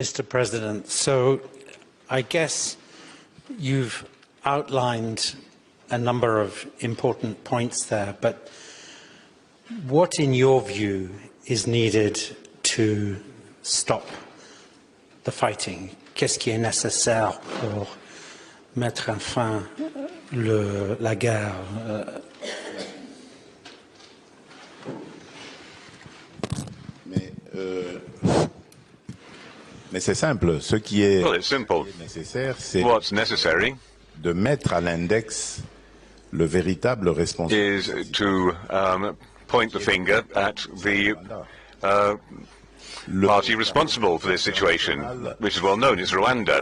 Mr. President, so I guess you've outlined a number of important points there, but what, in your view, is needed to stop the fighting? Qu'est-ce qui est nécessaire pour mettre fin la guerre? Mais c'est simple. Ce qui est nécessaire, c'est de mettre à l'index le véritable responsable. Is to point the finger at the party responsible for this situation, which is well known, is Rwanda.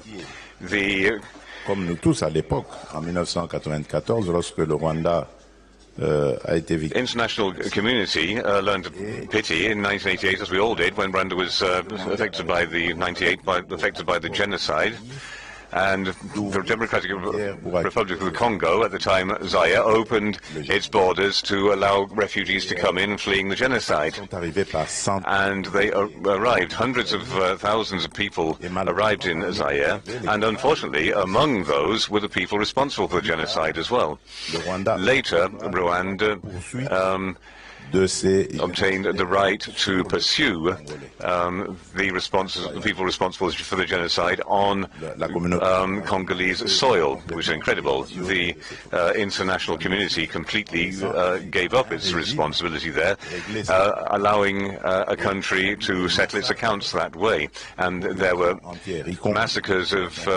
Comme nous tous à l'époque, en 1994, lorsque le Rwanda a été victime. International community learned pity in 1988, as we all did, when Rwanda was affected by the genocide. And the Democratic Republic of the Congo, at the time Zaire, opened its borders to allow refugees to come in fleeing the genocide. And they arrived, hundreds of thousands of people arrived in Zaire, and unfortunately among those were the people responsible for the genocide as well. Later, Rwanda obtained the right to pursue the people responsible for the genocide on Congolese soil, which is incredible. The international community completely gave up its responsibility there, allowing a country to settle its accounts that way. And there were massacres of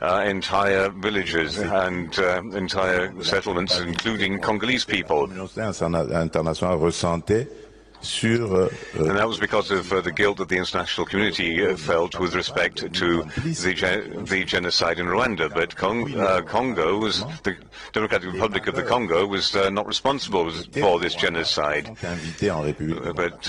entire villages and entire settlements, including Congolese people. And that was because of the guilt that the international community felt with respect to the genocide in Rwanda. But Congo was the Democratic Republic of the Congo was not responsible for this genocide. But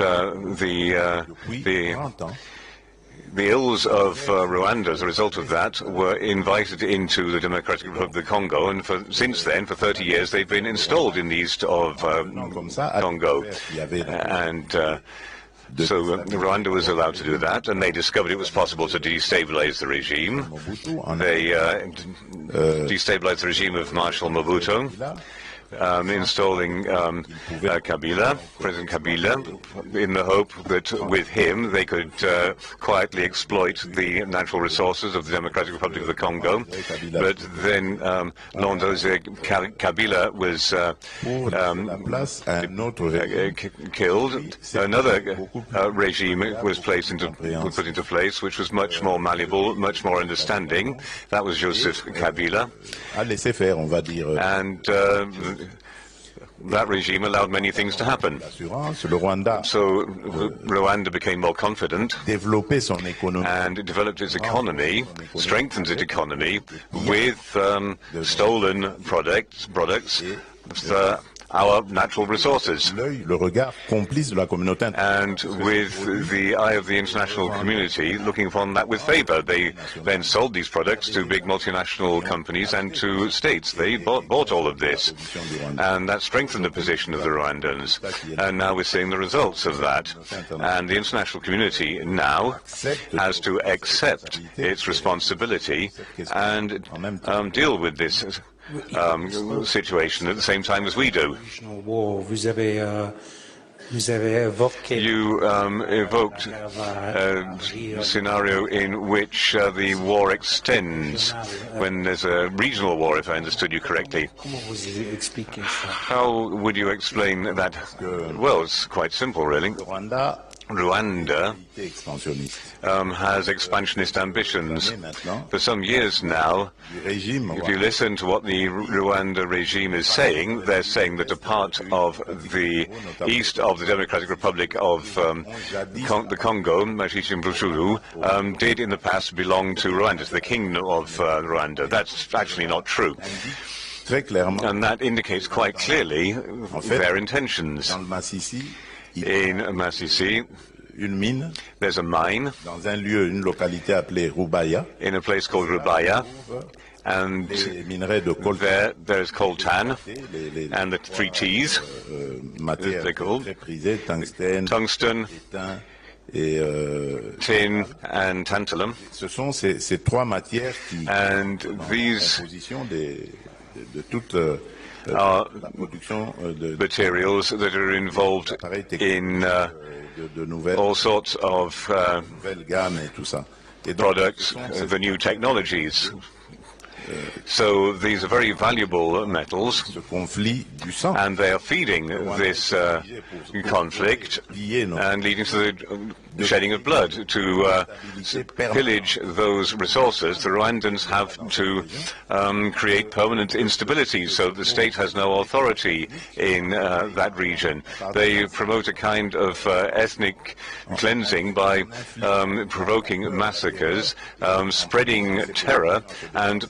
the ills of Rwanda, as a result of that, were invited into the Democratic Republic of the Congo, and since then, for 30 years, they've been installed in the east of Congo. And so Rwanda was allowed to do that, and they discovered it was possible to destabilize the regime. They destabilized the regime of Marshal Mobutu, installing President Kabila, in the hope that with him they could quietly exploit the natural resources of the Democratic Republic of the Congo. But then Londose Kabila was killed. Another regime was put into place, which was much more malleable, much more understanding. That was Joseph Kabila. And that regime allowed many things to happen. So Rwanda became more confident and it developed its economy, strengthened its economy with stolen products, our natural resources. And with the eye of the international community looking upon that with favor, they then sold these products to big multinational companies and to states. They bought all of this. And that strengthened the position of the Rwandans. And now we're seeing the results of that. And the international community now has to accept its responsibility and deal with this situation at the same time as we do. You evoked a scenario in which the war extends, when there's a regional war, if I understood you correctly. How would you explain that? Well, it's quite simple, really. Rwanda has expansionist ambitions. For some years now, if you listen to what the Rwanda regime is saying, they're saying that a part of the east of the Democratic Republic of the Congo, did in the past belong to Rwanda, to the Kingdom of Rwanda. That's actually not true. And that indicates quite clearly their intentions. In Masisi, there's a mine in a place called Rubaya, and there's coltan and the 3 T's, they're called tungsten, Et, tin and tantalum. ce sont ces trois matières qui And sont en these composition de toute are la production de materials that are involved d'appareils in techniques, de nouvelles, all sorts of nouvelles gammes et tout ça. Et donc, products, the new technologies. So these are very valuable metals, ce conflit du sang. and they are feeding this conflict and leading to the shedding of blood. To pillage those resources, the Rwandans have to create permanent instability, so the state has no authority in that region. They promote a kind of ethnic cleansing by provoking massacres, spreading terror, and